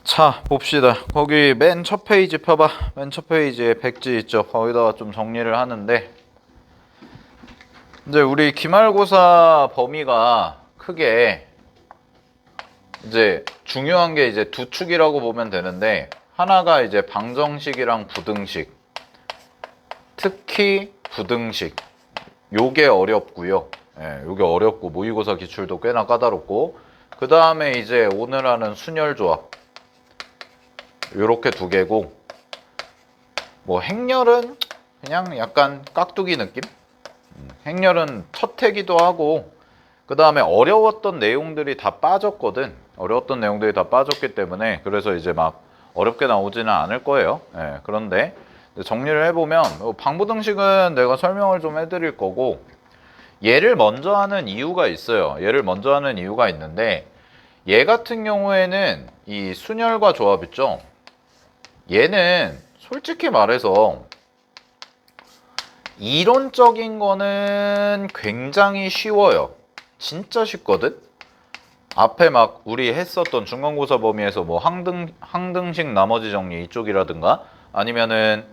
자, 봅시다. 거기 맨 첫 페이지 펴봐. 맨 첫 페이지에 백지 있죠. 거기다가 좀 정리를 하는데, 이제 우리 기말고사 범위가 크게 이제 중요한 게 이제 두 축이라고 보면 되는데, 하나가 이제 방정식이랑 부등식, 특히 부등식. 요게 어렵고요. 예, 요게 어렵고 모의고사 기출도 꽤나 까다롭고, 그 다음에 이제 오늘 하는 순열조합. 요렇게 두 개고, 뭐 행렬은 그냥 약간 깍두기 느낌? 행렬은 첫 해기도 하고, 그 다음에 어려웠던 내용들이 다 빠졌거든. 어려웠던 내용들이 다 빠졌기 때문에, 그래서 이제 막 어렵게 나오지는 않을 거예요. 예, 그런데 정리를 해보면 방부등식은 내가 설명을 좀 해드릴 거고, 얘를 먼저 하는 이유가 있어요. 얘를 먼저 하는 이유가 있는데, 얘 같은 경우에는 이 순열과 조합 있죠. 얘는 솔직히 말해서 이론적인 거는 굉장히 쉬워요. 진짜 쉽거든. 앞에 막 우리 했었던 중간고사 범위에서 뭐 항등식 나머지 정리 이쪽이라든가, 아니면은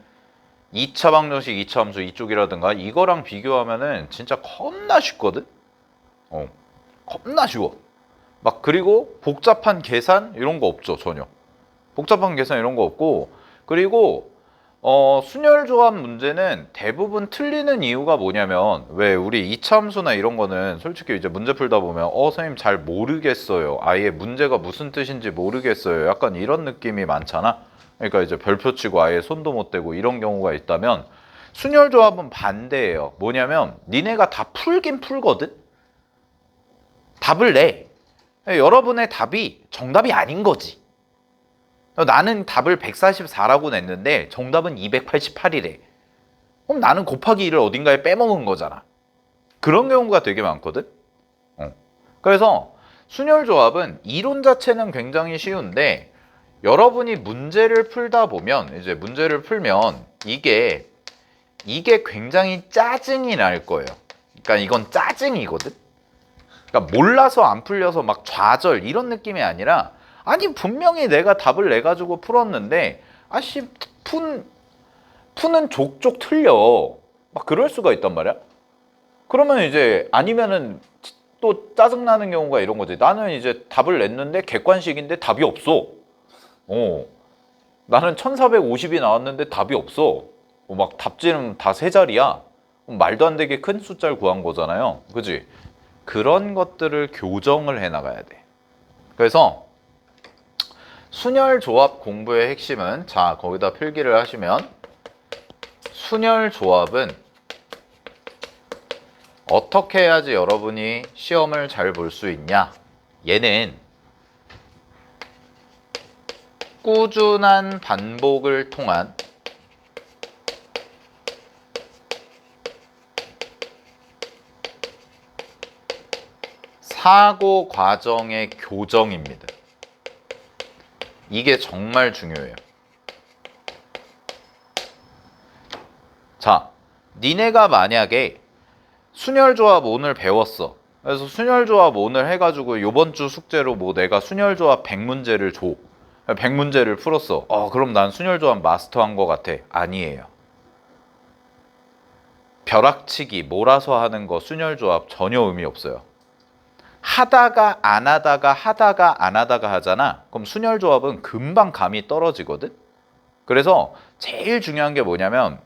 2차 방정식 2차 함수 이쪽이라든가, 이거랑 비교하면은 진짜 겁나 쉽거든. 겁나 쉬워. 막 그리고 복잡한 계산 이런 거 없죠. 전혀 복잡한 계산 이런 거 없고, 그리고 순열조합 문제는 대부분 틀리는 이유가 뭐냐면, 왜 우리 이차함수나 이런 거는 솔직히 이제 문제 풀다 보면 선생님 잘 모르겠어요, 아예 문제가 무슨 뜻인지 모르겠어요, 약간 이런 느낌이 많잖아. 그러니까 이제 별표 치고 아예 손도 못 대고 이런 경우가 있다면, 순열조합은 반대예요. 뭐냐면 니네가 다 풀긴 풀거든. 답을 내. 여러분의 답이 정답이 아닌 거지. 나는 답을 144라고 냈는데 정답은 288이래. 그럼 나는 곱하기 1을 어딘가에 빼먹은 거잖아. 그런 경우가 되게 많거든. 그래서 순열조합은 이론 자체는 굉장히 쉬운데, 여러분이 문제를 풀다 보면, 이제 문제를 풀면 이게 굉장히 짜증이 날 거예요. 그러니까 이건 짜증이거든. 그러니까 몰라서 안 풀려서 막 좌절 이런 느낌이 아니라, 아니 분명히 내가 답을 내 가지고 풀었는데 아씨 푸는 족족 틀려, 막 그럴 수가 있단 말이야. 그러면 이제 아니면은 또 짜증나는 경우가 이런 거지. 나는 이제 답을 냈는데 객관식인데 답이 없어. 나는 1450이 나왔는데 답이 없어. 막 답지는 다 세 자리야. 말도 안 되게 큰 숫자를 구한 거잖아요. 그지? 그런 것들을 교정을 해 나가야 돼. 그래서 순열조합 공부의 핵심은, 자 거기다 필기를 하시면, 순열조합은 어떻게 해야지 여러분이 시험을 잘 볼 수 있냐. 얘는 꾸준한 반복을 통한 사고 과정의 교정입니다. 이게 정말 중요해요. 자, 니네가 만약에 순열조합 오늘 배웠어. 그래서 순열조합 오늘 해가지고 요번 주 숙제로 뭐 내가 순열조합 100문제를 줘. 100문제를 풀었어. 그럼 난 순열조합 마스터한 것 같아. 아니에요. 벼락치기, 몰아서 하는 거 순열조합 전혀 의미 없어요. 하다가 안 하다가 하다가 안 하다가 하잖아. 그럼 순열조합은 금방 감이 떨어지거든. 그래서 제일 중요한 게 뭐냐면,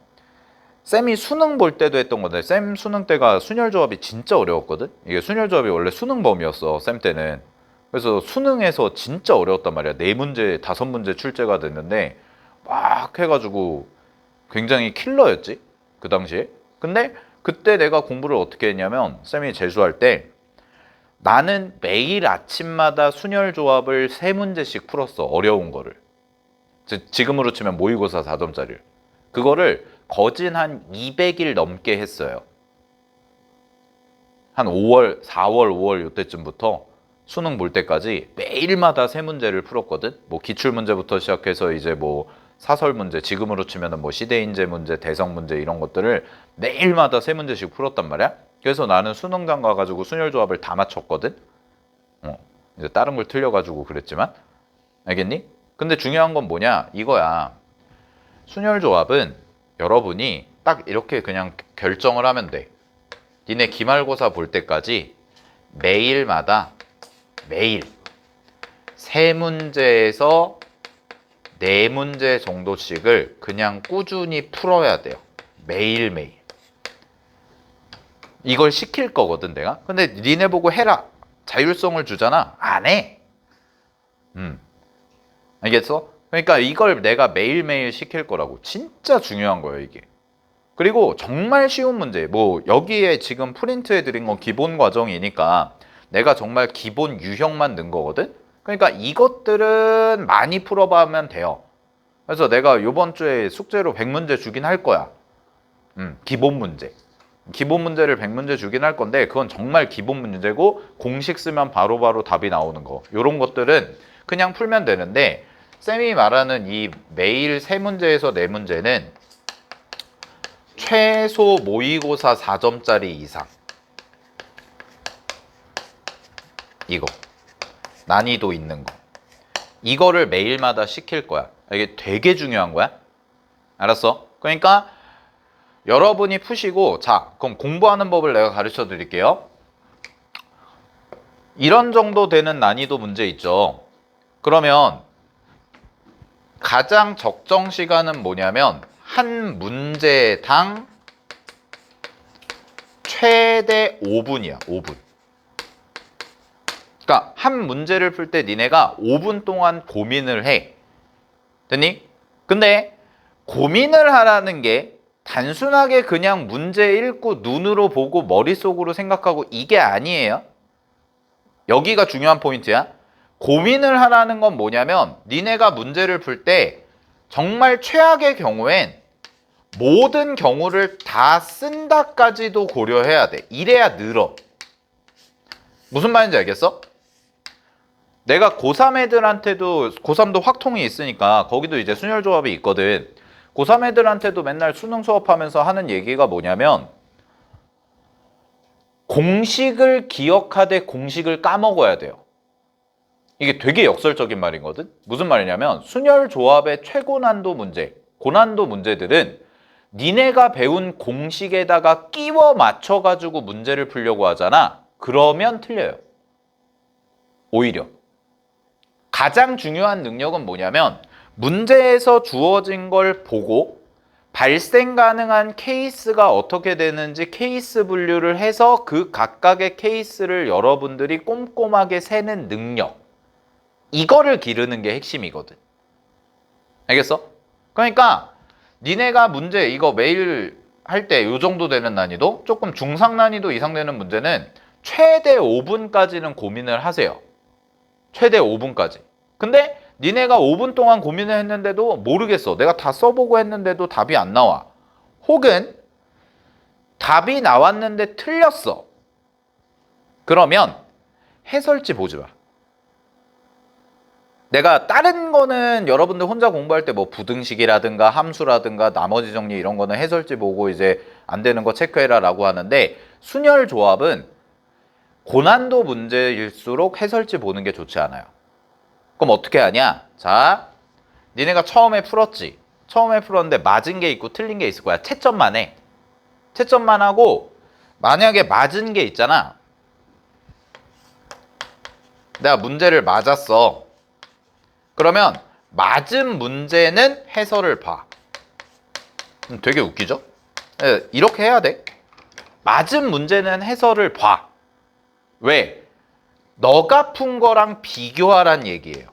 쌤이 수능 볼 때도 했던 건데, 쌤 수능 때가 순열조합이 진짜 어려웠거든. 이게 순열조합이 원래 수능 범위였어, 쌤 때는. 그래서 수능에서 진짜 어려웠단 말이야. 4문제 5문제 출제가 됐는데 막 해가지고 굉장히 킬러였지, 그 당시에. 근데 그때 내가 공부를 어떻게 했냐면, 쌤이 재수할 때 나는 매일 아침마다 순열조합을 3문제씩 풀었어. 어려운 거를. 지금으로 치면 모의고사 4점짜리를. 그거를 거진 한 200일 넘게 했어요. 한 5월, 4월, 5월 이때쯤부터 수능 볼 때까지 매일마다 3문제를 풀었거든. 뭐 기출문제부터 시작해서 이제 뭐 사설문제, 지금으로 치면은 뭐 시대인재 문제, 대성 문제 이런 것들을 매일마다 3문제씩 풀었단 말이야. 그래서 나는 수능장 가가지고 순열조합을 다 맞췄거든. 이제 다른 걸 틀려가지고 그랬지만, 알겠니? 근데 중요한 건 뭐냐? 이거야. 순열 조합은 여러분이 딱 이렇게 그냥 결정을 하면 돼. 니네 기말고사 볼 때까지 매일마다 매일 세 문제에서 네 문제 정도씩을 그냥 꾸준히 풀어야 돼요. 매일매일. 이걸 시킬 거거든 내가. 근데 니네 보고 해라. 자율성을 주잖아. 안 해. 알겠어? 그러니까 이걸 내가 매일매일 시킬 거라고. 진짜 중요한 거예요 이게. 그리고 정말 쉬운 문제. 뭐 여기에 지금 프린트해 드린 건 기본 과정이니까 내가 정말 기본 유형만 넣은 거거든. 그러니까 이것들은 많이 풀어봐면 돼요. 그래서 내가 이번 주에 숙제로 100문제 주긴 할 거야. 기본 문제. 기본 문제를 100문제 주긴 할 건데 그건 정말 기본 문제고 공식 쓰면 바로바로 답이 나오는 거. 이런 것들은 그냥 풀면 되는데 쌤이 말하는 이 매일 3문제에서 4문제는 최소 모의고사 4점짜리 이상. 이거. 난이도 있는 거. 이거를 매일마다 시킬 거야. 이게 되게 중요한 거야. 알았어? 그러니까 여러분이 푸시고 자, 그럼 공부하는 법을 내가 가르쳐 드릴게요. 이런 정도 되는 난이도 문제 있죠. 그러면 가장 적정 시간은 뭐냐면 한 문제당 최대 5분이야. 5분. 그러니까 한 문제를 풀 때 니네가 5분 동안 고민을 해. 됐니? 근데 고민을 하라는 게 단순하게 그냥 문제 읽고 눈으로 보고 머릿속으로 생각하고 이게 아니에요. 여기가 중요한 포인트야. 고민을 하라는 건 뭐냐면 니네가 문제를 풀 때 정말 최악의 경우엔 모든 경우를 다 쓴다까지도 고려해야 돼. 이래야 늘어. 무슨 말인지 알겠어? 내가 고3 애들한테도 고3도 확통이 있으니까 거기도 이제 순열조합이 있거든. 고3 애들한테도 맨날 수능 수업하면서 하는 얘기가 뭐냐면 공식을 기억하되 공식을 까먹어야 돼요. 이게 되게 역설적인 말이거든. 무슨 말이냐면 순열조합의 최고난도 문제, 고난도 문제들은 니네가 배운 공식에다가 끼워 맞춰가지고 문제를 풀려고 하잖아. 그러면 틀려요. 오히려. 가장 중요한 능력은 뭐냐면 문제에서 주어진 걸 보고 발생 가능한 케이스가 어떻게 되는지 케이스 분류를 해서 그 각각의 케이스를 여러분들이 꼼꼼하게 세는 능력. 이거를 기르는 게 핵심이거든. 알겠어? 그러니까 니네가 문제 이거 매일 할 때 요 정도 되는 난이도, 조금 중상 난이도 이상 되는 문제는 최대 5분까지는 고민을 하세요. 최대 5분까지. 근데 니네가 5분 동안 고민을 했는데도 모르겠어. 내가 다 써보고 했는데도 답이 안 나와. 혹은 답이 나왔는데 틀렸어. 그러면 해설지 보지 마. 내가 다른 거는 여러분들 혼자 공부할 때 뭐 부등식이라든가 함수라든가 나머지 정리 이런 거는 해설지 보고 이제 안 되는 거 체크해라 라고 하는데 순열 조합은 고난도 문제일수록 해설지 보는 게 좋지 않아요. 그럼 어떻게 하냐? 자, 니네가 처음에 풀었지. 처음에 풀었는데 맞은 게 있고 틀린 게 있을 거야. 채점만 해. 채점만 하고 만약에 맞은 게 있잖아. 내가 문제를 맞았어. 그러면 맞은 문제는 해설을 봐. 되게 웃기죠? 이렇게 해야 돼. 맞은 문제는 해설을 봐. 왜? 너가 푼 거랑 비교하란 얘기예요.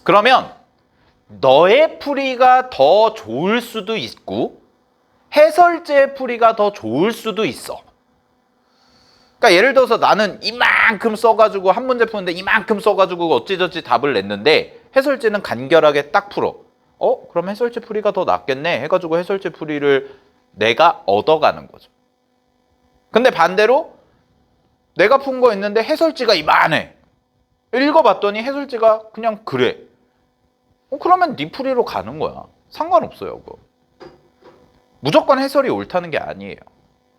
그러면 너의 풀이가 더 좋을 수도 있고 해설지의 풀이가 더 좋을 수도 있어. 그러니까 예를 들어서 나는 이만큼 써가지고 한 문제 푸는데 이만큼 써가지고 어찌저찌 답을 냈는데 해설지는 간결하게 딱 풀어. 그럼 해설지 풀이가 더 낫겠네 해가지고 해설지 풀이를 내가 얻어가는 거죠. 근데 반대로 내가 푼 거 있는데 해설지가 이만해. 읽어봤더니 해설지가 그냥 그래. 그러면 네 풀이로 가는 거야. 상관없어요. 그거. 무조건 해설이 옳다는 게 아니에요.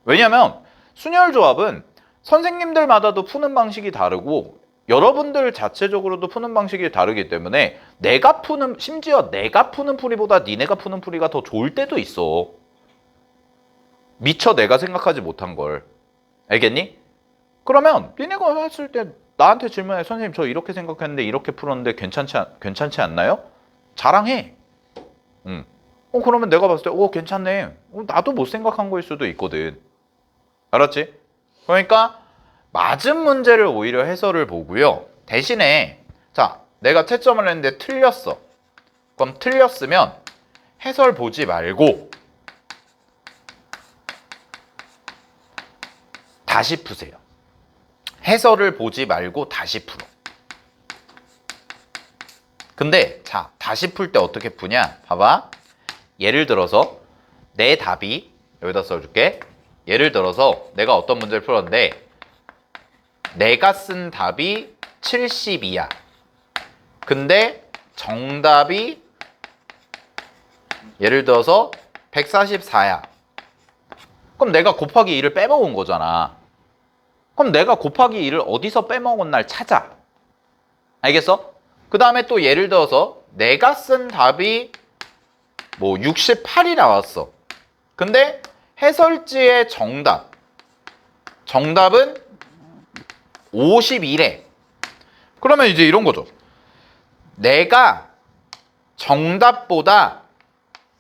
왜냐면 순열조합은 선생님들마다도 푸는 방식이 다르고 여러분들 자체적으로도 푸는 방식이 다르기 때문에 내가 푸는, 심지어 내가 푸는 풀이보다 니네가 푸는 풀이가 더 좋을 때도 있어. 미처 내가 생각하지 못한 걸. 알겠니? 그러면 니네가 했을 때 나한테 질문해. 선생님 저 이렇게 생각했는데 이렇게 풀었는데 괜찮지 않나요? 자랑해. 그러면 내가 봤을 때 괜찮네. 나도 못 생각한 거일 수도 있거든. 알았지? 그러니까 맞은 문제를 오히려 해설을 보고요. 대신에 자, 내가 채점을 했는데 틀렸어. 그럼 틀렸으면 해설 보지 말고 다시 푸세요. 해설을 보지 말고 다시 풀어. 근데 자, 다시 풀 때 어떻게 푸냐? 봐봐. 예를 들어서 내 답이 여기다 써줄게. 예를 들어서 내가 어떤 문제를 풀었는데 내가 쓴 답이 72야. 근데 정답이 예를 들어서 144야. 그럼 내가 곱하기 2를 빼먹은 거잖아. 그럼 내가 곱하기 2를 어디서 빼먹은 날 찾아. 알겠어? 그 다음에 또 예를 들어서 내가 쓴 답이 뭐 68이 나왔어. 근데 해설지의 정답은 51래. 그러면 이제 이런 거죠. 내가 정답보다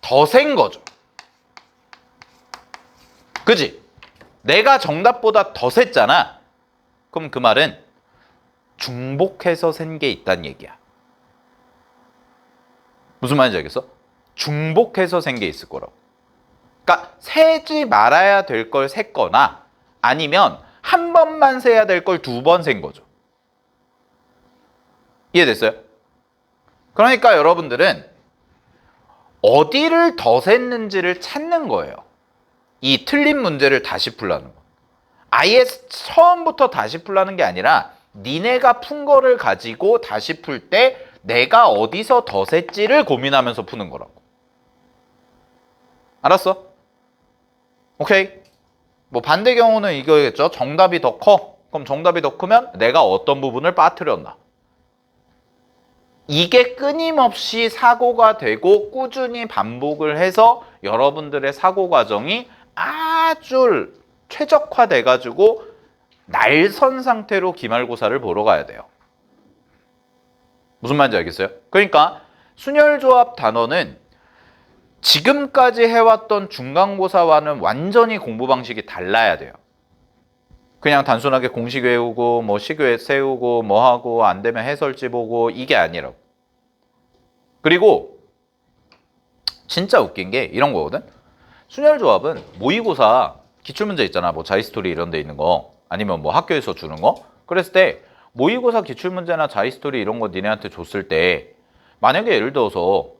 더 센 거죠. 그지? 내가 정답보다 더 셌잖아. 그럼 그 말은 중복해서 센 게 있다는 얘기야. 무슨 말인지 알겠어? 중복해서 센 게 있을 거라고. 그러니까 세지 말아야 될 걸 셌거나 아니면 한 번만 세야 될 걸 두 번 센 거죠. 이해됐어요? 그러니까 여러분들은 어디를 더 셌는지를 찾는 거예요. 이 틀린 문제를 다시 풀라는 거. 아예 처음부터 다시 풀라는 게 아니라 니네가 푼 거를 가지고 다시 풀 때 내가 어디서 더 셌지를 고민하면서 푸는 거라고. 알았어? 오케이? 뭐 반대 경우는 이거겠죠. 정답이 더 커. 그럼 정답이 더 크면 내가 어떤 부분을 빠뜨렸나. 이게 끊임없이 사고가 되고 꾸준히 반복을 해서 여러분들의 사고 과정이 아주 최적화돼가지고 날선 상태로 기말고사를 보러 가야 돼요. 무슨 말인지 알겠어요? 그러니까 순열조합 단원은 지금까지 해왔던 중간고사와는 완전히 공부 방식이 달라야 돼요. 그냥 단순하게 공식 외우고 뭐 시계 세우고 뭐 하고 안 되면 해설지 보고 이게 아니라고. 그리고 진짜 웃긴 게 이런 거거든. 순열조합은 모의고사 기출문제 있잖아. 뭐 자이스토리 이런 데 있는 거 아니면 뭐 학교에서 주는 거. 그랬을 때 모의고사 기출문제나 자이스토리 이런 거 니네한테 줬을 때 만약에 예를 들어서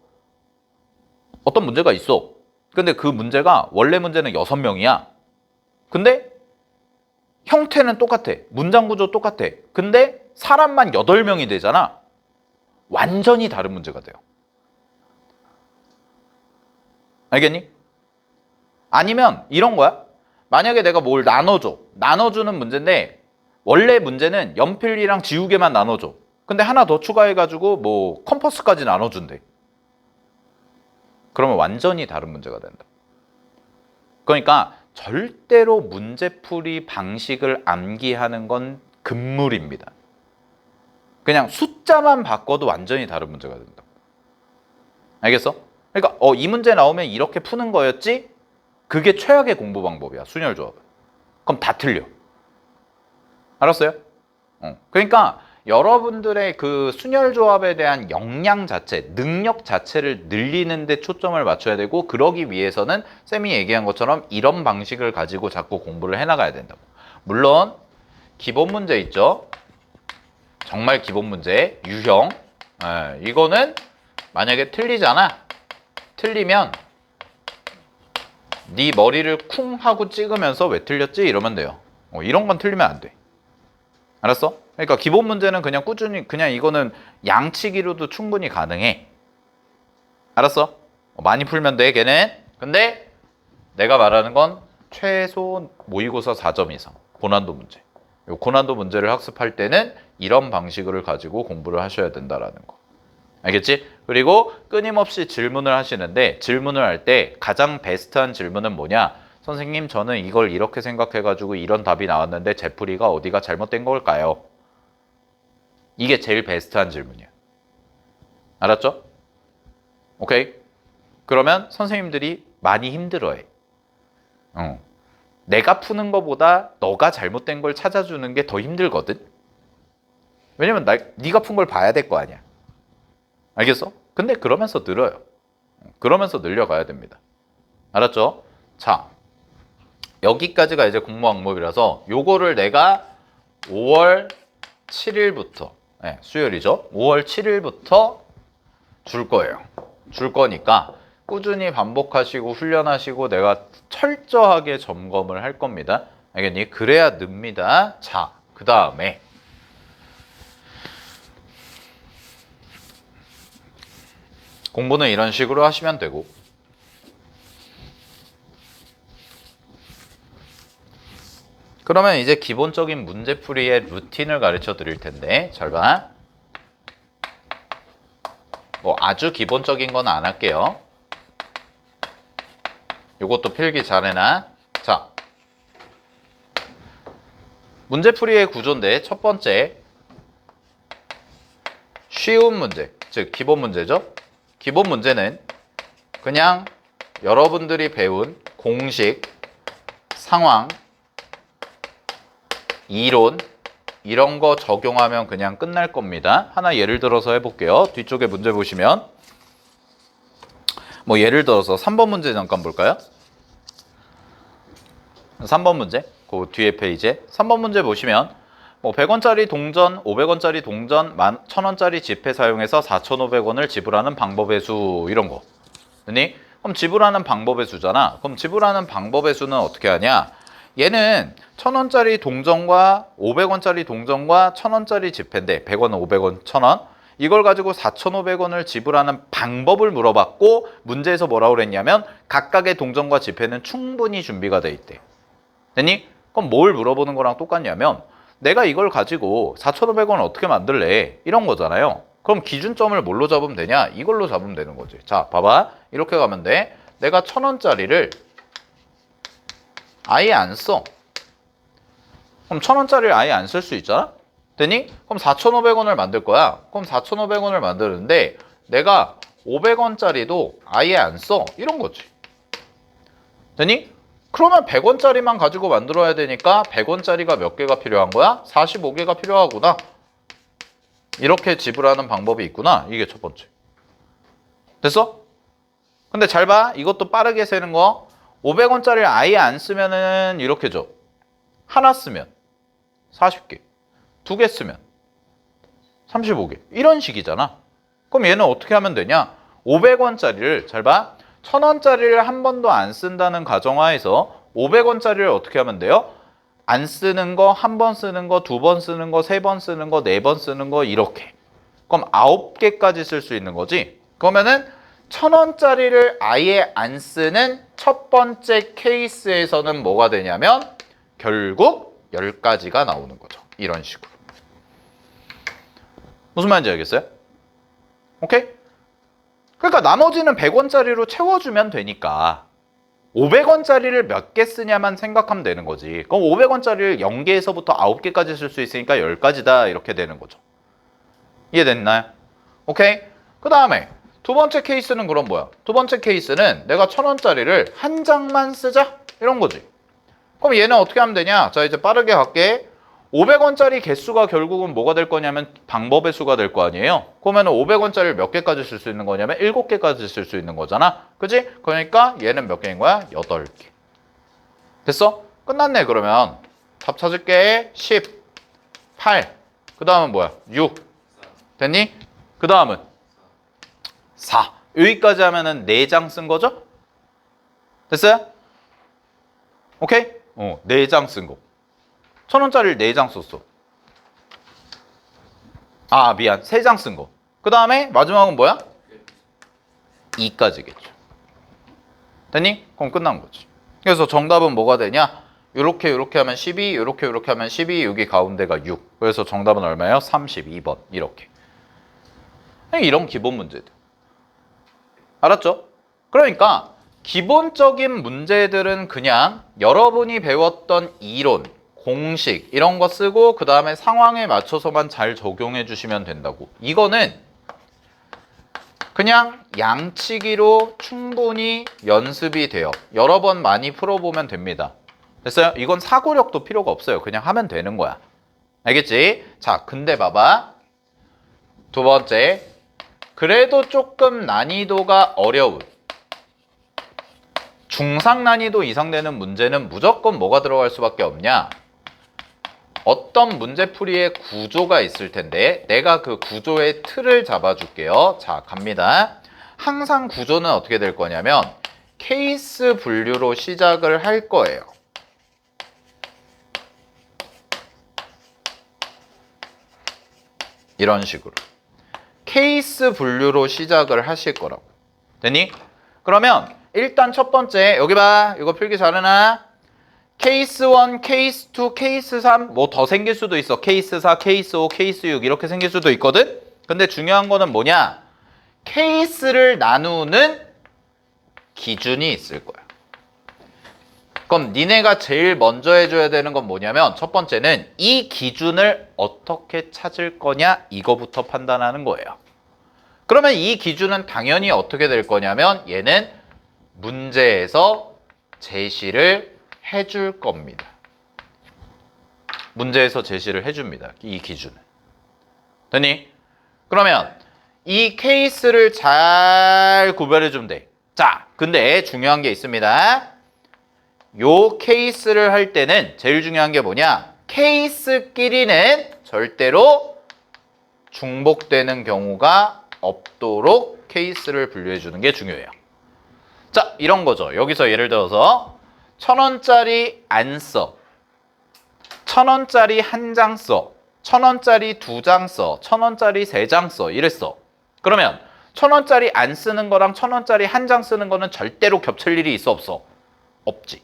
어떤 문제가 있어. 근데 그 문제가 원래 문제는 6명이야. 근데 형태는 똑같아. 문장 구조 똑같아. 근데 사람만 8명이 되잖아. 완전히 다른 문제가 돼요. 알겠니? 아니면 이런 거야. 만약에 내가 뭘 나눠줘. 나눠주는 문제인데 원래 문제는 연필이랑 지우개만 나눠줘. 근데 하나 더 추가해가지고 뭐 컴퍼스까지 나눠준대. 그러면 완전히 다른 문제가 된다. 그러니까 절대로 문제풀이 방식을 암기하는 건 금물입니다. 그냥 숫자만 바꿔도 완전히 다른 문제가 된다. 알겠어? 그러니까 이 문제 나오면 이렇게 푸는 거였지? 그게 최악의 공부 방법이야. 순열조합은. 그럼 다 틀려. 알았어요? 그러니까 여러분들의 그 순열조합에 대한 역량 자체, 능력 자체를 늘리는 데 초점을 맞춰야 되고 그러기 위해서는 쌤이 얘기한 것처럼 이런 방식을 가지고 자꾸 공부를 해나가야 된다고. 물론 기본 문제 있죠. 정말 기본 문제, 유형. 이거는 만약에 틀리잖아. 틀리면 네 머리를 쿵 하고 찍으면서 왜 틀렸지? 이러면 돼요. 이런 건 틀리면 안 돼. 알았어? 그러니까 기본 문제는 그냥 꾸준히 그냥 이거는 양치기로도 충분히 가능해. 알았어? 많이 풀면 돼 걔는. 근데 내가 말하는 건 최소 모의고사 4점 이상 고난도 문제. 요 고난도 문제를 학습할 때는 이런 방식을 가지고 공부를 하셔야 된다라는 거. 알겠지? 그리고 끊임없이 질문을 하시는데 질문을 할 때 가장 베스트한 질문은 뭐냐? 선생님, 저는 이걸 이렇게 생각해가지고 이런 답이 나왔는데 제 풀이가 어디가 잘못된 걸까요? 이게 제일 베스트한 질문이야. 알았죠? 오케이? 그러면 선생님들이 많이 힘들어해. 내가 푸는 거보다 너가 잘못된 걸 찾아주는 게 더 힘들거든? 왜냐면 네가 푼 걸 봐야 될 거 아니야. 알겠어? 근데 그러면서 늘어요. 그러면서 늘려가야 됩니다. 알았죠? 자, 여기까지가 이제 공모 항목이라서 요거를 내가 5월 7일부터 수요일이죠. 5월 7일부터 줄 거예요. 줄 거니까 꾸준히 반복하시고 훈련하시고 내가 철저하게 점검을 할 겁니다. 알겠니? 그래야 늡니다. 자, 그 다음에 공부는 이런 식으로 하시면 되고 그러면 이제 기본적인 문제풀이의 루틴을 가르쳐 드릴 텐데 잘 봐. 뭐 아주 기본적인 건 안 할게요. 요것도 필기 잘 해놔. 자, 문제풀이의 구조인데 첫 번째 쉬운 문제, 즉 기본 문제죠. 기본 문제는 그냥 여러분들이 배운 공식, 상황, 이론 이런 거 적용하면 그냥 끝날 겁니다. 하나 예를 들어서 해볼게요. 뒤쪽에 문제 보시면 뭐 예를 들어서 3번 문제 잠깐 볼까요? 3번 문제 그 뒤에 페이지에 3번 문제 보시면 뭐 100원짜리 동전, 500원짜리 동전, 1000원짜리 지폐 사용해서 4,500원을 지불하는 방법의 수 이런 거. 그니? 그럼 지불하는 방법의 수잖아. 그럼 지불하는 방법의 수는 어떻게 하냐? 얘는 1000원짜리 동전과 500원짜리 동전과 1000원짜리 지폐인데 100원, 500원, 1000원 이걸 가지고 4,500원을 지불하는 방법을 물어봤고 문제에서 뭐라고 그랬냐면 각각의 동전과 지폐는 충분히 준비가 돼 있대. 됐니? 그럼 뭘 물어보는 거랑 똑같냐면 내가 이걸 가지고 4,500원 어떻게 만들래? 이런 거잖아요. 그럼 기준점을 뭘로 잡으면 되냐? 이걸로 잡으면 되는 거지. 자, 봐봐. 이렇게 가면 돼. 내가 1000원짜리를 아예 안 써. 그럼 1000원짜리를 아예 안 쓸 수 있잖아? 되니? 그럼 4,500원을 만들 거야. 그럼 4,500원을 만드는데 내가 500원짜리도 아예 안 써. 이런 거지. 되니? 그러면 100원짜리만 가지고 만들어야 되니까 100원짜리가 몇 개가 필요한 거야? 45개가 필요하구나. 이렇게 지불하는 방법이 있구나. 이게 첫 번째. 됐어? 근데 잘 봐. 이것도 빠르게 세는 거. 500원짜리를 아예 안 쓰면은 이렇게 줘. 하나 쓰면 40개. 2개 쓰면 35개. 이런 식이잖아. 그럼 얘는 어떻게 하면 되냐? 500원짜리를 잘 봐. 1000원짜리를 한 번도 안 쓴다는 가정하에서 500원짜리를 어떻게 하면 돼요? 안 쓰는 거, 한 번 쓰는 거, 2번 쓰는 거, 3번 쓰는 거, 4번 쓰는 거 이렇게. 그럼 9개까지 쓸 수 있는 거지. 그러면은 1000원짜리를 아예 안 쓰는 첫 번째 케이스에서는 뭐가 되냐면 결국 10가지가 나오는 거죠. 이런 식으로. 무슨 말인지 알겠어요? 오케이? 그러니까 나머지는 100원짜리로 채워주면 되니까 500원짜리를 몇 개 쓰냐만 생각하면 되는 거지. 그럼 500원짜리를 0개에서부터 9개까지 쓸 수 있으니까 10가지다 이렇게 되는 거죠. 이해됐나요? 오케이? 그 다음에 두 번째 케이스는 그럼 뭐야? 두 번째 케이스는 내가 1000원짜리를 한 장만 쓰자 이런 거지. 그럼 얘는 어떻게 하면 되냐? 자, 이제 빠르게 갈게. 500원짜리 개수가 결국은 뭐가 될 거냐면 방법의 수가 될 거 아니에요? 그러면 500원짜리를 몇 개까지 쓸 수 있는 거냐면 7개까지 쓸 수 있는 거잖아. 그지? 그러니까 얘는 몇 개인 거야? 8개. 됐어? 끝났네. 그러면 답 찾을게. 10, 8. 그 다음은 뭐야? 6. 됐니? 그 다음은 4. 여기까지 하면은 4장 쓴 거죠? 됐어요? 오케이? 4장 쓴 거. 1000원짜리를 4장 썼어. 아, 미안. 3장 쓴 거. 그 다음에 마지막은 뭐야? 2까지겠죠. 됐니? 그럼 끝난 거지. 그래서 정답은 뭐가 되냐? 요렇게 하면 12, 요렇게 하면 12, 여기 가운데가 6. 그래서 정답은 얼마예요? 32번. 이렇게. 이런 기본 문제들. 알았죠? 그러니까 기본적인 문제들은 그냥 여러분이 배웠던 이론, 공식 이런 거 쓰고 그 다음에 상황에 맞춰서만 잘 적용해 주시면 된다고. 이거는 그냥 양치기로 충분히 연습이 돼요. 여러 번 많이 풀어보면 됩니다. 됐어요? 이건 사고력도 필요가 없어요. 그냥 하면 되는 거야. 알겠지? 자, 근데 봐봐. 두 번째. 그래도 조금 난이도가 어려운 중상 난이도 이상 되는 문제는 무조건 뭐가 들어갈 수밖에 없냐? 어떤 문제풀이의 구조가 있을 텐데 내가 그 구조의 틀을 잡아줄게요. 자, 갑니다. 항상 구조는 어떻게 될 거냐면 케이스 분류로 시작을 할 거예요. 이런 식으로. 케이스 분류로 시작을 하실 거라고. 됐니? 그러면 일단 첫 번째 여기 봐. 이거 필기 잘해놔. 케이스 1, 케이스 2, 케이스 3 뭐 더 생길 수도 있어. 케이스 4, 케이스 5, 케이스 6 이렇게 생길 수도 있거든. 근데 중요한 거는 뭐냐? 케이스를 나누는 기준이 있을 거야. 그럼 니네가 제일 먼저 해줘야 되는 건 뭐냐면 첫 번째는 이 기준을 어떻게 찾을 거냐 이거부터 판단하는 거예요. 그러면 이 기준은 당연히 어떻게 될 거냐면 얘는 문제에서 제시를 해줄 겁니다. 문제에서 제시를 해줍니다. 이 기준은. 됐니? 그러면 이 케이스를 잘 구별해주면 돼. 자, 근데 중요한 게 있습니다. 요 케이스를 할 때는 제일 중요한 게 뭐냐? 케이스끼리는 절대로 중복되는 경우가 없도록 케이스를 분류해 주는 게 중요해요. 자, 이런 거죠. 여기서 예를 들어서 1,000원짜리 안 써. 1,000원짜리 한 장 써. 1,000원짜리 두 장 써. 1,000원짜리 세 장 써. 이랬어. 그러면 1,000원짜리 안 쓰는 거랑 1,000원짜리 한 장 쓰는 거는 절대로 겹칠 일이 있어 없어? 없지.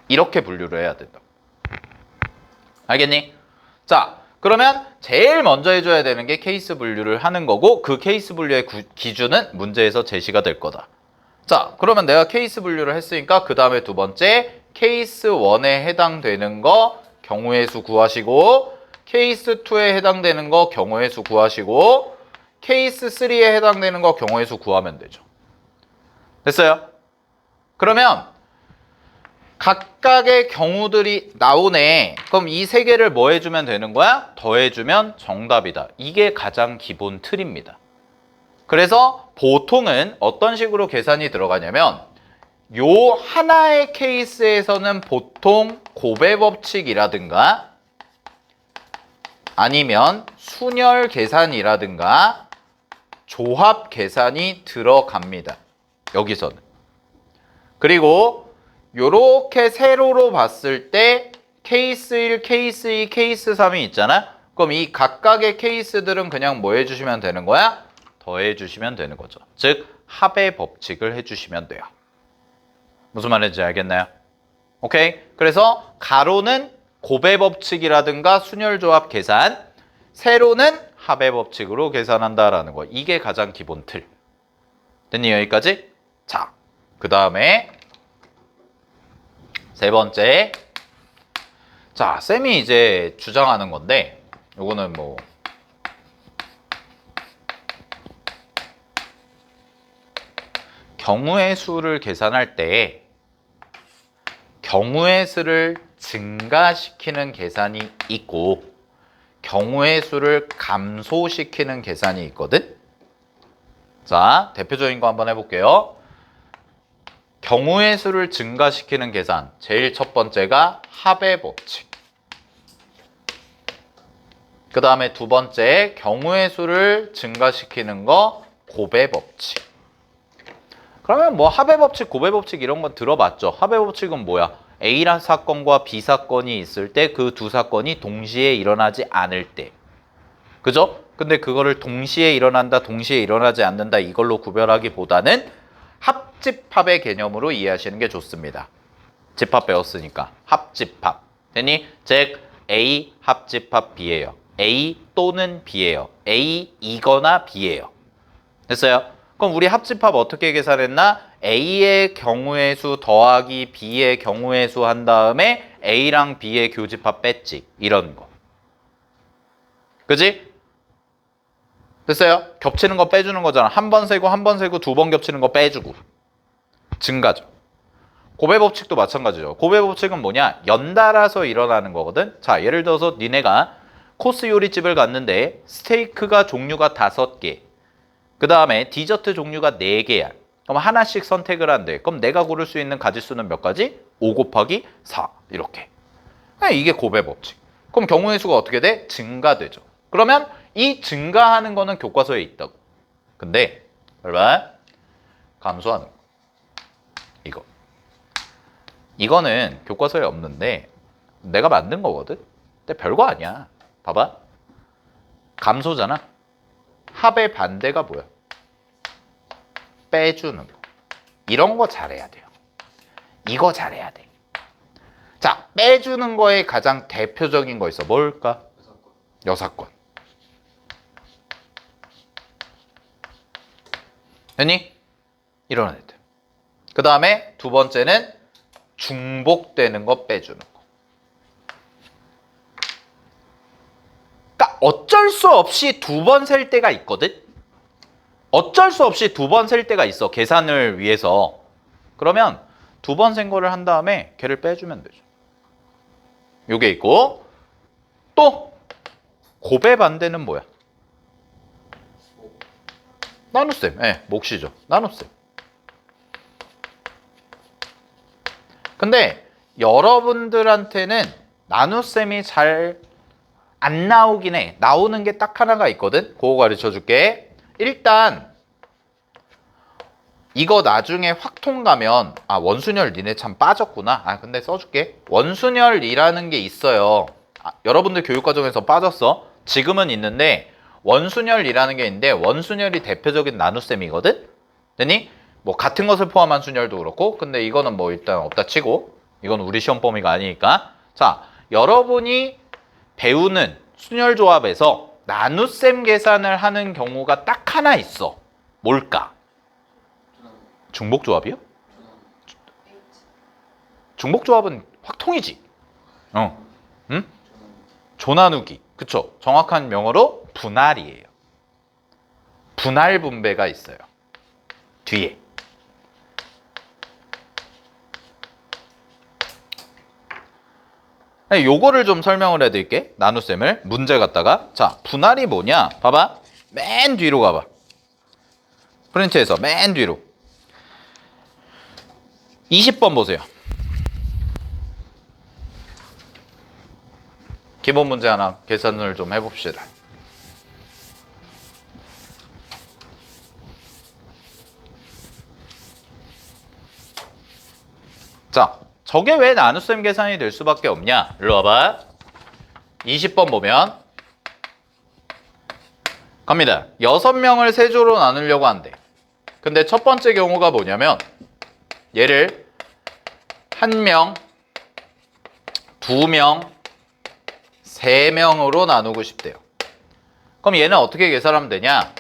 이렇게 분류를 해야 된다. 알겠니? 자, 그러면 제일 먼저 해줘야 되는 게 케이스 분류를 하는 거고 그 케이스 분류의 기준은 문제에서 제시가 될 거다. 자, 그러면 내가 케이스 분류를 했으니까 그 다음에 두 번째 케이스 1에 해당되는 거 경우의 수 구하시고 케이스 2에 해당되는 거 경우의 수 구하시고 케이스 3에 해당되는 거 경우의 수 구하면 되죠. 됐어요? 그러면 각각의 경우들이 나오네. 그럼 이 세 개를 뭐 해주면 되는 거야? 더해주면 정답이다. 이게 가장 기본 틀입니다. 그래서 보통은 어떤 식으로 계산이 들어가냐면 요 하나의 케이스에서는 보통 곱의 법칙이라든가 아니면 순열 계산이라든가 조합 계산이 들어갑니다. 여기서는. 그리고 요렇게 세로로 봤을 때 케이스 1, 케이스 2, 케이스 3이 있잖아? 그럼 이 각각의 케이스들은 그냥 뭐 해주시면 되는 거야? 더해주시면 되는 거죠. 즉 합의 법칙을 해주시면 돼요. 무슨 말인지 알겠나요? 오케이? 그래서 가로는 곱의 법칙이라든가 순열조합 계산, 세로는 합의 법칙으로 계산한다라는 거. 이게 가장 기본 틀. 됐니? 여기까지? 자, 그 다음에 세 번째. 자, 쌤이 이제 주장하는 건데 요거는 뭐 경우의 수를 계산할 때 경우의 수를 증가시키는 계산이 있고 경우의 수를 감소시키는 계산이 있거든. 자, 대표적인 거 한번 해볼게요. 경우의 수를 증가시키는 계산. 제일 첫 번째가 합의 법칙. 그 다음에 두 번째 경우의 수를 증가시키는 거 곱의 법칙. 그러면 뭐 합의 법칙, 곱의 법칙 이런 건 들어봤죠. 합의 법칙은 뭐야? A 사건과 B 사건이 있을 때 그 두 사건이 동시에 일어나지 않을 때. 그죠? 근데 그거를 동시에 일어난다, 동시에 일어나지 않는다 이걸로 구별하기보다는 합집합의 개념으로 이해하시는 게 좋습니다. 집합 배웠으니까 합집합. 되니? 즉 A 합집합 B예요. A 또는 B예요. A 이거나 B예요. 됐어요? 그럼 우리 합집합 어떻게 계산했나? A의 경우의 수 더하기 B의 경우의 수 한 다음에 A랑 B의 교집합 뺐지. 이런 거. 그지? 됐어요? 겹치는 거 빼주는 거잖아. 한 번 세고 한 번 세고 두 번 겹치는 거 빼주고. 증가죠. 고배 법칙도 마찬가지죠. 고배 법칙은 뭐냐? 연달아서 일어나는 거거든. 자, 예를 들어서 니네가 코스 요리집을 갔는데 스테이크가 종류가 5개. 그 다음에 디저트 종류가 4개야. 그럼 하나씩 선택을 한대. 그럼 내가 고를 수 있는 가짓수는 몇 가지? 5 곱하기 4 이렇게. 이게 고배 법칙. 그럼 경우의 수가 어떻게 돼? 증가되죠. 그러면 이 증가하는 거는 교과서에 있다고. 근데 얼마? 감소하는 거. 이거. 이거는 교과서에 없는데 내가 만든 거거든. 근데 별거 아니야. 봐봐. 감소잖아. 합의 반대가 뭐야? 빼주는 거. 이런 거 잘해야 돼요. 이거 잘해야 돼. 자, 빼주는 거에 가장 대표적인 거 있어. 뭘까? 여사권. 됐니? 이런 애들. 그 다음에 두 번째는 중복되는 거 빼주는 거. 그러니까 어쩔 수 없이 두 번 셀 때가 있거든? 어쩔 수 없이 두 번 셀 때가 있어. 계산을 위해서. 그러면 두 번 센 거를 한 다음에 걔를 빼주면 되죠. 요게 있고 또 곱의 반대는 뭐야? 나눗셈. 네, 몫이죠. 나눗셈. 근데 여러분들한테는 나눗셈이 잘 안 나오긴 해. 나오는 게 딱 하나가 있거든. 그거 가르쳐 줄게. 일단 이거 나중에 확통 가면 원순열 니네 참 빠졌구나. 근데 써줄게. 원순열이라는 게 있어요. 여러분들 교육과정에서 빠졌어. 지금은 있는데 원순열이라는 게 있는데 원순열이 대표적인 나눗셈이거든. 됐니? 뭐 같은 것을 포함한 순열도 그렇고. 근데 이거는 뭐 일단 없다 치고 이건 우리 시험 범위가 아니니까. 자, 여러분이 배우는 순열 조합에서 나눗셈 계산을 하는 경우가 딱 하나 있어. 뭘까? 중복 조합이요? 중복 조합은 확통이지. 응? 조나누기. 그쵸? 정확한 명어로 분할이에요. 분할 분배가 있어요. 뒤에. 요거를 좀 설명을 해드릴게. 나눗셈을 문제 갖다가. 자, 분할이 뭐냐? 봐봐. 맨 뒤로 가봐. 프린트에서 맨 뒤로. 20번 보세요. 기본 문제 하나 계산을 좀 해봅시다. 자, 저게 왜 나눗셈 계산이 될 수밖에 없냐? 일로 와봐. 20번 보면 갑니다. 6명을 3조로 나누려고 한대. 근데 첫 번째 경우가 뭐냐면 얘를 1명, 2명, 3명으로 나누고 싶대요. 그럼 얘는 어떻게 계산하면 되냐?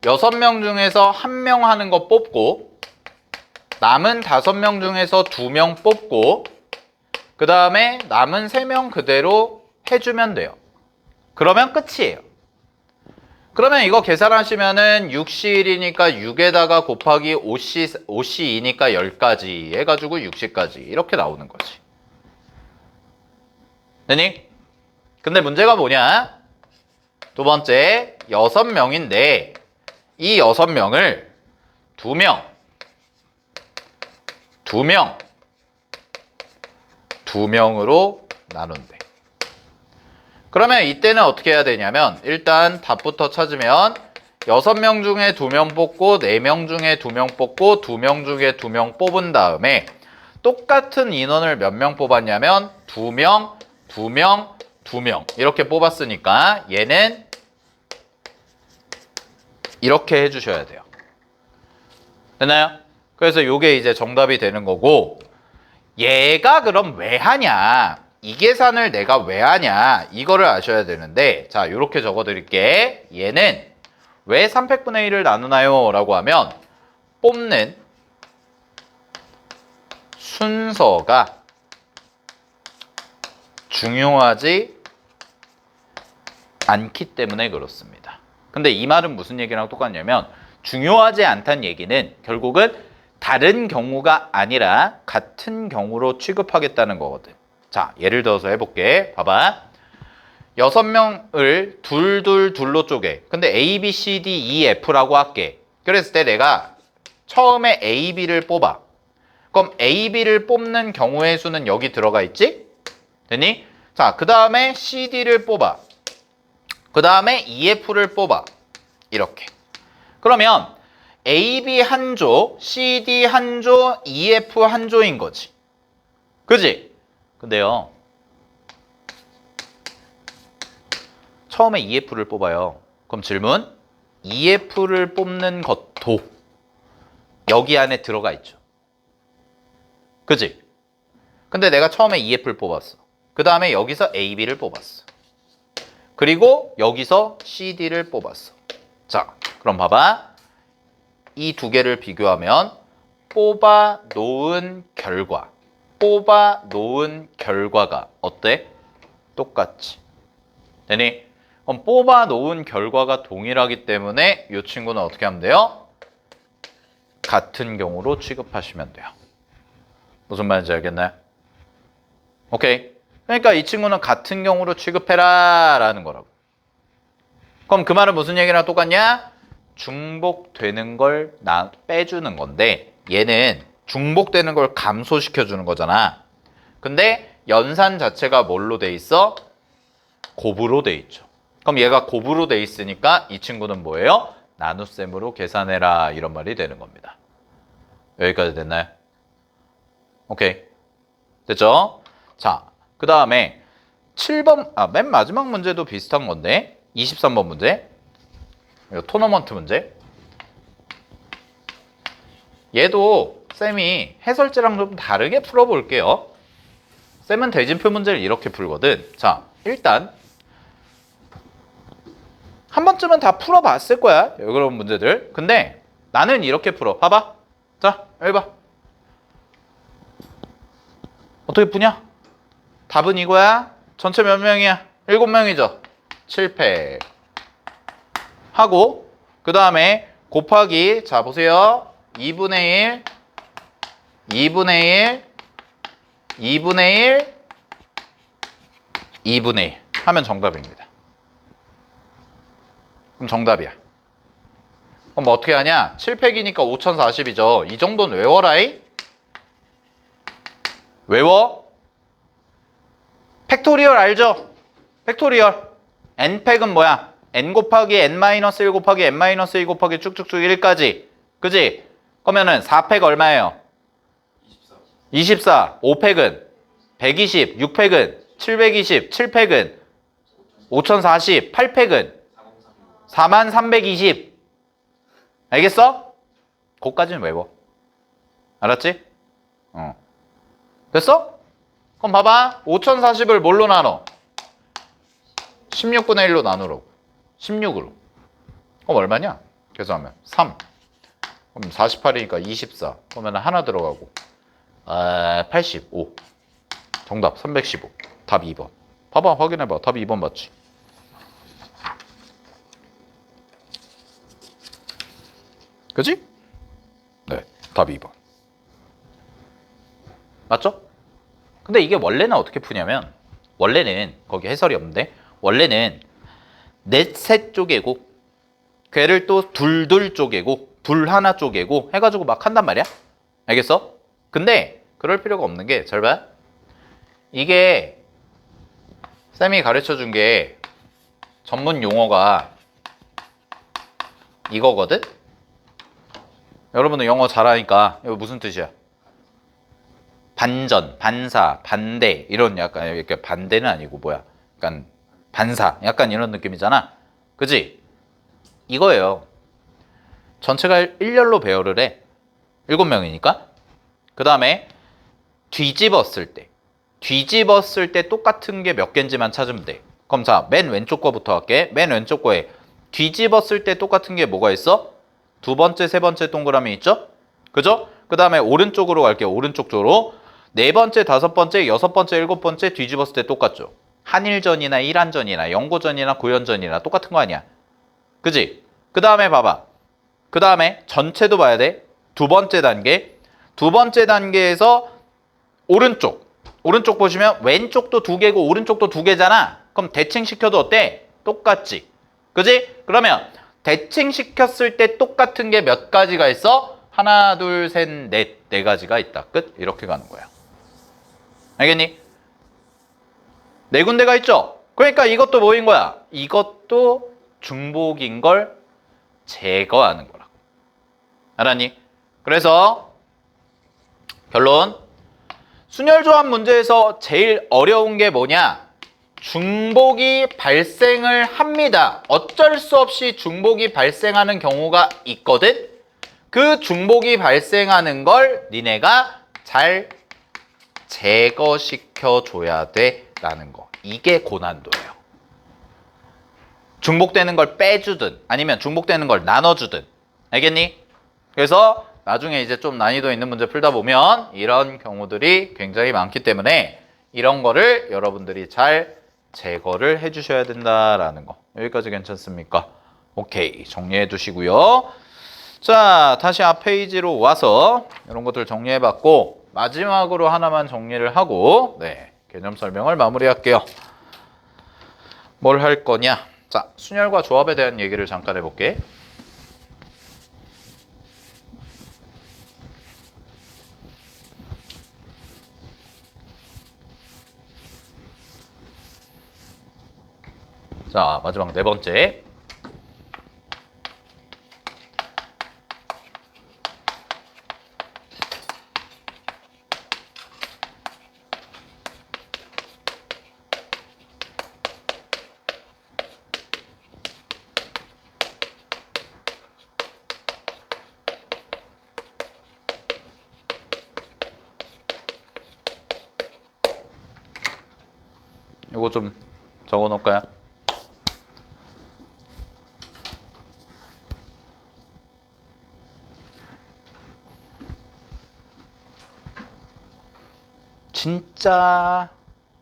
6명 중에서 1명 하는 거 뽑고 남은 5명 중에서 2명 뽑고 그 다음에 남은 3명 그대로 해주면 돼요. 그러면 끝이에요. 그러면 이거 계산하시면은 6시 1이니까 6에다가 곱하기 5시 2니까 10까지 해가지고 60까지 이렇게 나오는 거지. 되니? 근데 문제가 뭐냐? 두 번째 6명인데 이 6명을 2명 2명으로 나눈대. 그러면 이때는 어떻게 해야 되냐면 일단 답부터 찾으면 6명 중에 2명 뽑고 4명 중에 2명 뽑고 2명 중에 2명 뽑은 다음에 똑같은 인원을 몇 명 뽑았냐면 2명, 2명, 2명 이렇게 뽑았으니까 얘는 이렇게 해주셔야 돼요. 됐나요? 그래서 요게 이제 정답이 되는 거고 얘가 그럼 왜 하냐? 이 계산을 내가 왜 하냐? 이거를 아셔야 되는데, 자, 이렇게 적어 드릴게. 얘는 왜 300분의 1을 나누나요? 라고 하면 뽑는 순서가 중요하지 않기 때문에 그렇습니다. 근데 이 말은 무슨 얘기랑 똑같냐면 중요하지 않다는 얘기는 결국은 다른 경우가 아니라 같은 경우로 취급하겠다는 거거든. 자, 예를 들어서 해볼게. 봐봐. 6명을 둘로 쪼개. 근데 A, B, C, D, E, F라고 할게. 그랬을 때 내가 처음에 A, B를 뽑아. 그럼 A, B를 뽑는 경우의 수는 여기 들어가 있지? 됐니? 자, 그 다음에 C, D를 뽑아. 그 다음에 E, F를 뽑아. 이렇게. 그러면 A, B 한 조, C, D 한 조, E, F 한 조인 거지. 그지? 근데요. 처음에 EF를 뽑아요. 그럼 질문. EF를 뽑는 것도 여기 안에 들어가 있죠. 그지? 근데 내가 처음에 EF를 뽑았어. 그 다음에 여기서 AB를 뽑았어. 그리고 여기서 CD를 뽑았어. 자, 그럼 봐봐. 이 두 개를 비교하면 뽑아 놓은 결과가 어때? 똑같지. 되니? 그럼 뽑아 놓은 결과가 동일하기 때문에 이 친구는 어떻게 하면 돼요? 같은 경우로 취급하시면 돼요. 무슨 말인지 알겠나요? 오케이. 그러니까 이 친구는 같은 경우로 취급해라 라는 거라고. 그럼 그 말은 무슨 얘기랑 똑같냐? 중복되는 걸 빼주는 건데 얘는 중복되는 걸 감소시켜주는 거잖아. 근데 연산 자체가 뭘로 돼 있어? 곱으로 돼 있죠. 그럼 얘가 곱으로 돼 있으니까 이 친구는 뭐예요? 나눗셈으로 계산해라 이런 말이 되는 겁니다. 여기까지 됐나요? 오케이. 됐죠? 자, 그 다음에 7번, 맨 마지막 문제도 비슷한 건데 23번 문제. 이거 토너먼트 문제. 얘도 쌤이 해설지랑 좀 다르게 풀어볼게요. 쌤은 대진표 문제를 이렇게 풀거든. 자, 일단 한 번쯤은 다 풀어봤을 거야. 그런 문제들. 근데 나는 이렇게 풀어. 봐봐. 자, 여기 봐. 어떻게 푸냐? 답은 이거야. 전체 몇 명이야? 7명이죠. 7패. 하고 그 다음에 곱하기 자 보세요. 2분의 1 2분의 1 2분의 1 2분의 1 하면 정답입니다. 그럼 정답이야. 그럼 뭐 어떻게 하냐? 7팩이니까 5040이죠. 이 정도는 외워라이. 외워. 팩토리얼 알죠? 팩토리얼. n팩은 뭐야? n 곱하기 n-1 곱하기 n-2 곱하기 쭉쭉쭉 1까지. 그지? 그러면은 4팩 얼마예요? 24. 5팩은 120. 6팩은 720. 7팩은 5040. 8팩은 4320. 알겠어? 그거까지는 외워. 알았지? 됐어? 그럼 봐봐. 5040을 뭘로 나눠? 16분의 1로 나누라고. 16으로. 그럼 얼마냐? 계산하면 3. 그럼 48이니까 24. 그러면 하나 들어가고 85. 정답 315. 답 2번. 봐봐. 확인해봐. 답 2번 맞지? 그지? 네. 답 2번. 맞죠? 근데 이게 원래는 어떻게 푸냐면 원래는 거기 해설이 없는데 원래는 넷셋 쪼개고 걔를 또 둘둘 쪼개고 둘 하나 쪼개고 해가지고 막 한단 말이야. 알겠어? 근데 그럴 필요가 없는 게 잘 봐. 이게 쌤이 가르쳐준 게 전문 용어가 이거거든? 여러분은 영어 잘하니까 이거 무슨 뜻이야? 반전, 반사, 반대 이런 약간 이렇게 반대는 아니고 뭐야? 약간 반사 약간 이런 느낌이잖아. 그지? 이거예요. 전체가 일렬로 배열을 해. 7명이니까. 그 다음에 뒤집었을 때 똑같은 게 몇 개인지만 찾으면 돼. 그럼 자, 맨 왼쪽 거부터 할게. 맨 왼쪽 거에 뒤집었을 때 똑같은 게 뭐가 있어? 두 번째, 세 번째 동그라미 있죠? 그죠? 그 다음에 오른쪽으로 갈게요. 오른쪽 쪽으로. 네 번째, 다섯 번째, 여섯 번째, 일곱 번째 뒤집었을 때 똑같죠? 한일전이나 일한전이나 영고전이나 고연전이나 똑같은 거 아니야? 그지? 그 다음에 봐봐. 그 다음에 전체도 봐야 돼. 두 번째 단계. 두 번째 단계에서 오른쪽 보시면 왼쪽도 두 개고 오른쪽도 두 개잖아. 그럼 대칭시켜도 어때? 똑같지. 그지? 그러면 대칭시켰을 때 똑같은 게 몇 가지가 있어? 하나, 둘, 셋, 넷, 네 가지가 있다. 끝. 이렇게 가는 거야. 알겠니? 네 군데가 있죠? 그러니까 이것도 뭐인 거야? 이것도 중복인 걸 제거하는 거라고. 알았니? 그래서 결론. 순열조합 문제에서 제일 어려운 게 뭐냐? 중복이 발생을 합니다. 어쩔 수 없이 중복이 발생하는 경우가 있거든? 그 중복이 발생하는 걸 니네가 잘 제거시켜줘야 돼라는 거. 이게 고난도예요. 중복되는 걸 빼주든 아니면 중복되는 걸 나눠주든. 알겠니? 그래서 나중에 이제 좀 난이도 있는 문제 풀다 보면 이런 경우들이 굉장히 많기 때문에 이런 거를 여러분들이 잘 제거를 해주셔야 된다라는 거. 여기까지 괜찮습니까? 오케이. 정리해 두시고요. 자, 다시 앞 페이지로 와서 이런 것들 정리해봤고 마지막으로 하나만 정리를 하고 개념 설명을 마무리할게요. 뭘 할 거냐? 자, 순열과 조합에 대한 얘기를 잠깐 해볼게. 자, 마지막 네 번째. 이거 좀 적어 놓을까요? 진짜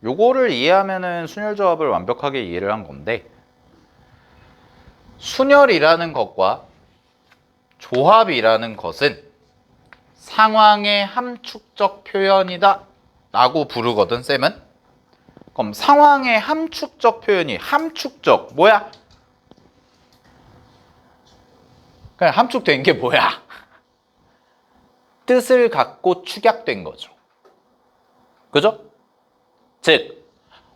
요거를 이해하면은 순열 조합을 완벽하게 이해를 한 건데, 순열이라는 것과 조합이라는 것은 상황의 함축적 표현이다 라고 부르거든, 쌤은. 그럼 상황의 함축적 표현이 함축적 뭐야? 그냥 함축된 게 뭐야? 뜻을 갖고 축약된 거죠. 그죠? 즉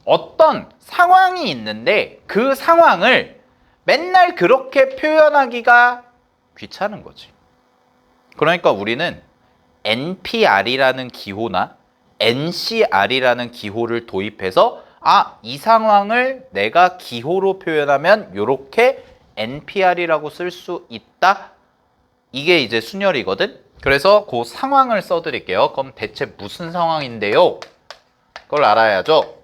어떤 상황이 있는데 그 상황을 맨날 그렇게 표현하기가 귀찮은 거지. 그러니까 우리는 NPR이라는 기호나 NCR이라는 기호를 도입해서 이 상황을 내가 기호로 표현하면 이렇게 NPR이라고 쓸 수 있다. 이게 이제 순열이거든. 그래서 그 상황을 써드릴게요. 그럼 대체 무슨 상황인데요? 그걸 알아야죠.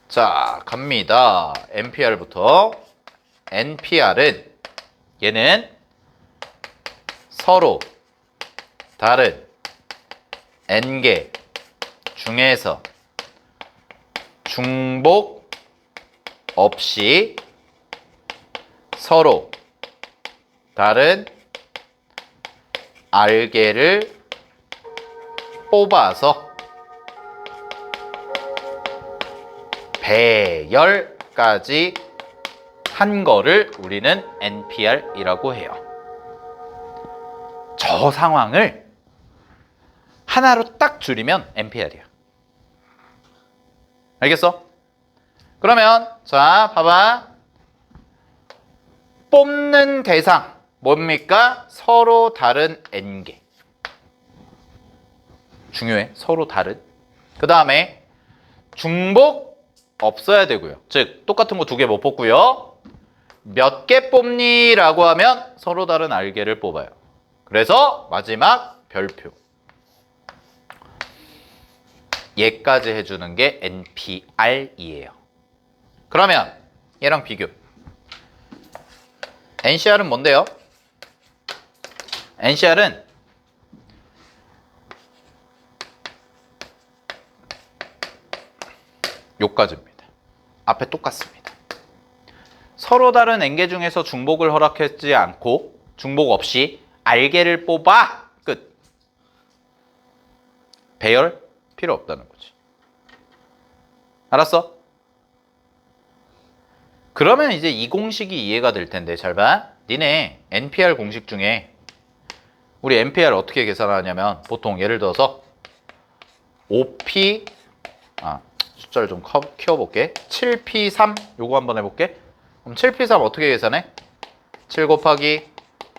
자, 갑니다. NPR부터. NPR은 얘는 서로 다른 N개 중에서 중복 없이 서로 다른 R개를 뽑아서 배열까지 한 거를 우리는 NPR이라고 해요. 저 상황을 하나로 딱 줄이면 NPR이야. 알겠어? 그러면 자, 봐봐. 뽑는 대상 뭡니까? 서로 다른 N개. 중요해. 서로 다른. 그 다음에 중복 없어야 되고요. 즉 똑같은 거 두 개 못 뽑고요. 몇 개 뽑니? 라고 하면 서로 다른 R개를 뽑아요. 그래서 마지막 별표. 얘까지 해주는 게 NPR이에요. 그러면 얘랑 비교. NCR은 뭔데요? NCR은 요까지입니다. 앞에 똑같습니다. 서로 다른 N개 중에서 중복을 허락하지 않고 중복 없이 R개를 뽑아! 끝. 배열 필요 없다는 거지. 알았어? 그러면 이제 이 공식이 이해가 될 텐데 잘 봐. 니네 NPR 공식 중에 우리 NPR 어떻게 계산하냐면 보통 예를 들어서 5P 숫자를 좀 키워볼게. 7P3 요거 한번 해볼게. 그럼 7P3 어떻게 계산해? 7 곱하기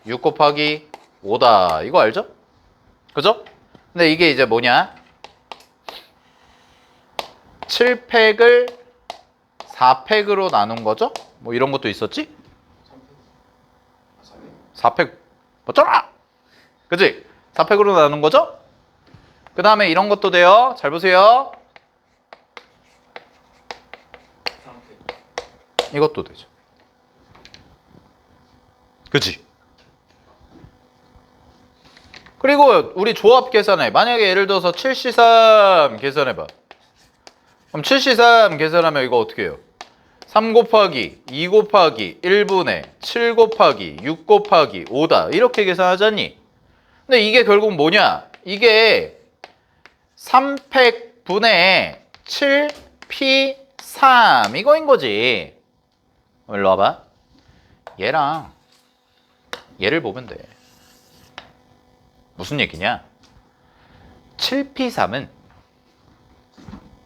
6 곱하기 5다. 이거 알죠? 그죠? 근데 이게 이제 뭐냐? 7팩을 4팩으로 나눈 거죠? 뭐 이런 것도 있었지? 4팩 맞잖아! 그치? 4팩으로 나눈 거죠? 그 다음에 이런 것도 돼요. 잘 보세요. 이것도 되죠. 그치? 그리고 우리 조합 계산해. 만약에 예를 들어서 7C3 계산해봐. 그럼 7C3 계산하면 이거 어떻게 해요? 3 곱하기 2 곱하기 1분의 7 곱하기 6 곱하기 5다. 이렇게 계산하잖니? 근데 이게 결국 뭐냐? 이게 3팩 분의 7P3 이거인 거지. 일로 와봐. 얘랑 얘를 보면 돼. 무슨 얘기냐? 7P3은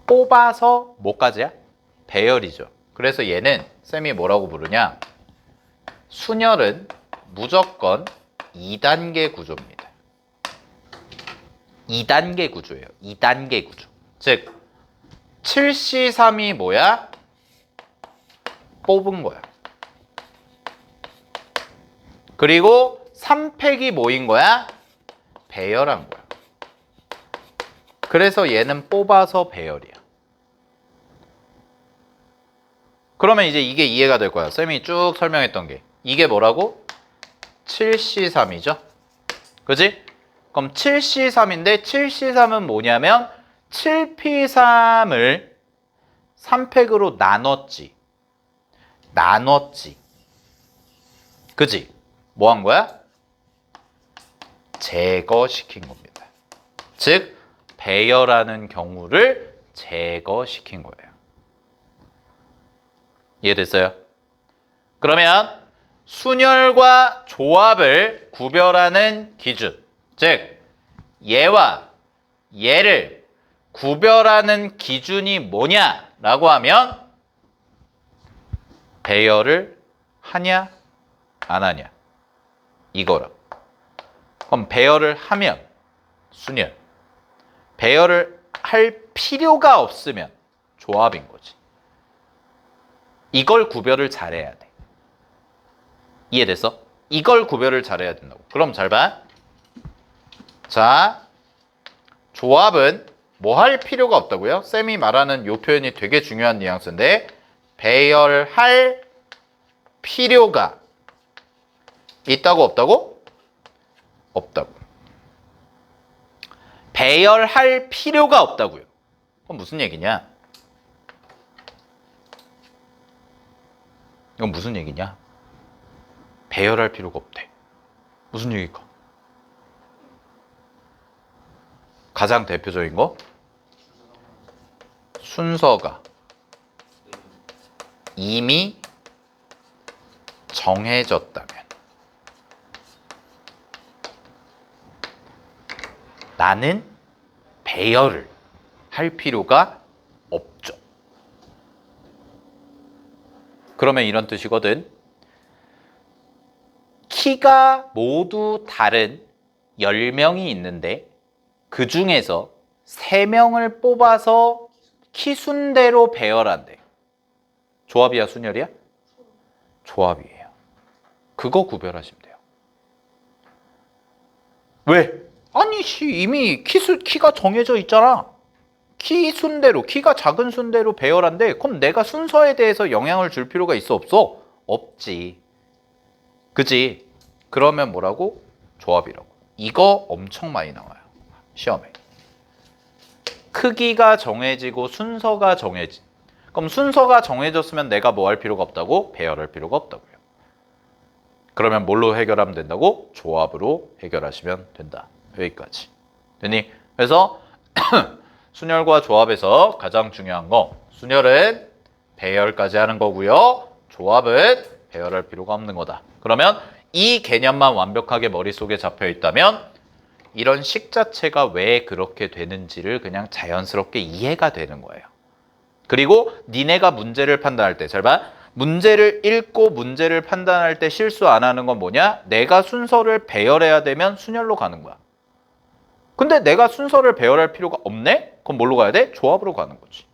뽑아서 뭐까지야? 배열이죠. 그래서 얘는 쌤이 뭐라고 부르냐? 순열은 무조건 2단계 구조입니다. 2단계 구조예요. 2단계 구조. 즉 7C3이 뭐야? 뽑은 거야. 그리고 3팩이 뭐인 거야? 배열한 거야. 그래서 얘는 뽑아서 배열이야. 그러면 이제 이게 이해가 될 거야. 쌤이 쭉 설명했던 게. 이게 뭐라고? 7C3이죠. 그지? 그럼 7C3인데 7C3은 뭐냐면 7P3을 3팩으로 나눴지. 그지? 뭐 한 거야? 제거시킨 겁니다. 즉 배열하는 경우를 제거시킨 거예요. 이해됐어요? 그러면 순열과 조합을 구별하는 기준, 즉 얘와 얘를 구별하는 기준이 뭐냐라고 하면 배열을 하냐 안 하냐 이거라. 그럼 배열을 하면 순열, 배열을 할 필요가 없으면 조합인 거지. 이걸 구별을 잘해야 돼. 이해됐어? 이걸 구별을 잘해야 된다고. 그럼 잘 봐. 자, 조합은 뭐 할 필요가 없다고요? 쌤이 말하는 이 표현이 되게 중요한 뉘앙스인데 배열할 필요가 있다고 없다고? 없다고. 배열할 필요가 없다고요. 그럼 무슨 얘기냐? 이건 무슨 얘기냐? 배열할 필요가 없대. 무슨 얘기일까? 가장 대표적인 거? 순서가 이미 정해졌다면 나는 배열을 할 필요가 없죠. 그러면 이런 뜻이거든. 키가 모두 다른 10명이 있는데 그 중에서 3명을 뽑아서 키 순대로 배열한대. 조합이야, 순열이야? 조합이에요. 그거 구별하시면 돼요. 왜? 아니, 이미 키가 정해져 있잖아. 키 순대로, 키가 작은 순대로 배열한데 그럼 내가 순서에 대해서 영향을 줄 필요가 있어 없어? 없지. 그지? 그러면 뭐라고? 조합이라고. 이거 엄청 많이 나와요. 시험에. 크기가 정해지고 순서가 정해진. 그럼 순서가 정해졌으면 내가 뭐 할 필요가 없다고? 배열할 필요가 없다고요. 그러면 뭘로 해결하면 된다고? 조합으로 해결하시면 된다. 여기까지. 됐니? 그래서 순열과 조합에서 가장 중요한 거, 순열은 배열까지 하는 거고요. 조합은 배열할 필요가 없는 거다. 그러면 이 개념만 완벽하게 머릿속에 잡혀 있다면 이런 식 자체가 왜 그렇게 되는지를 그냥 자연스럽게 이해가 되는 거예요. 그리고 니네가 문제를 판단할 때, 잘 봐. 문제를 읽고 문제를 판단할 때 실수 안 하는 건 뭐냐? 내가 순서를 배열해야 되면 순열로 가는 거야. 근데 내가 순서를 배열할 필요가 없네? 그럼 뭘로 가야 돼? 조합으로 가는 거지.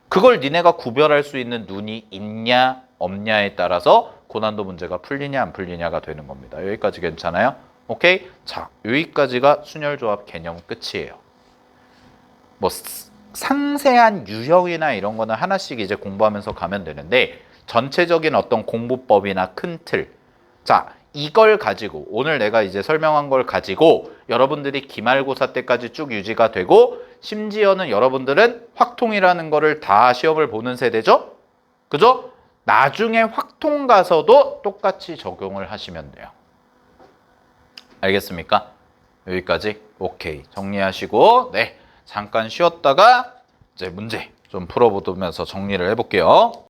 그걸 니네가 구별할 수 있는 눈이 있냐 없냐에 따라서 고난도 문제가 풀리냐 안 풀리냐가 되는 겁니다. 여기까지 괜찮아요? 오케이? 자, 여기까지가 순열조합 개념 끝이에요. 뭐 상세한 유형이나 이런 거는 하나씩 이제 공부하면서 가면 되는데 전체적인 어떤 공부법이나 큰 틀. 자, 이걸 가지고 오늘 내가 이제 설명한 걸 가지고 여러분들이 기말고사 때까지 쭉 유지가 되고 심지어는 여러분들은 확통이라는 거를 다 시험을 보는 세대죠? 그죠? 나중에 확통 가서도 똑같이 적용을 하시면 돼요. 알겠습니까? 여기까지? 오케이. 정리하시고 네, 잠깐 쉬었다가 이제 문제 좀 풀어보면서 정리를 해볼게요.